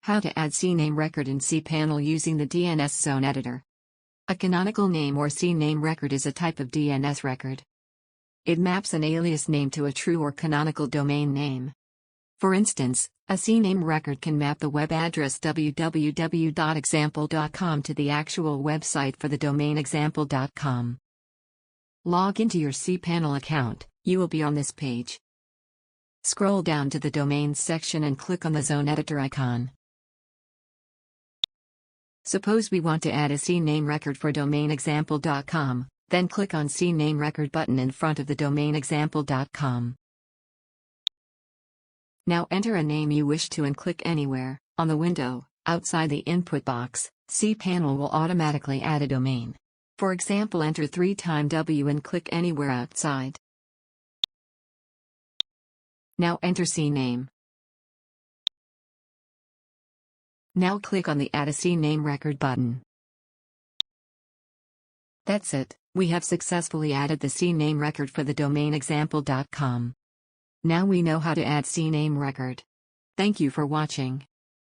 How to add CNAME record in cPanel using the DNS Zone Editor. A canonical name or CNAME record is a type of DNS record. It maps an alias name to a true or canonical domain name. For instance, a CNAME record can map the web address www.example.com to the actual website for the domain example.com. Log into your cPanel account. You will be on this page. Scroll down to the Domains section and click on the Zone Editor icon. Suppose we want to add a CNAME record for domain example.com, then click on CNAME record button in front of the domain example.com. Now enter a name you wish to and click anywhere. On the window, outside the input box, cPanel will automatically add a domain. For example, enter 3x and click anywhere outside. Now enter CNAME. Now click on the Add a CNAME record button. That's it, we have successfully added the CNAME record for the domain example.com. Now we know how to add CNAME record. Thank you for watching.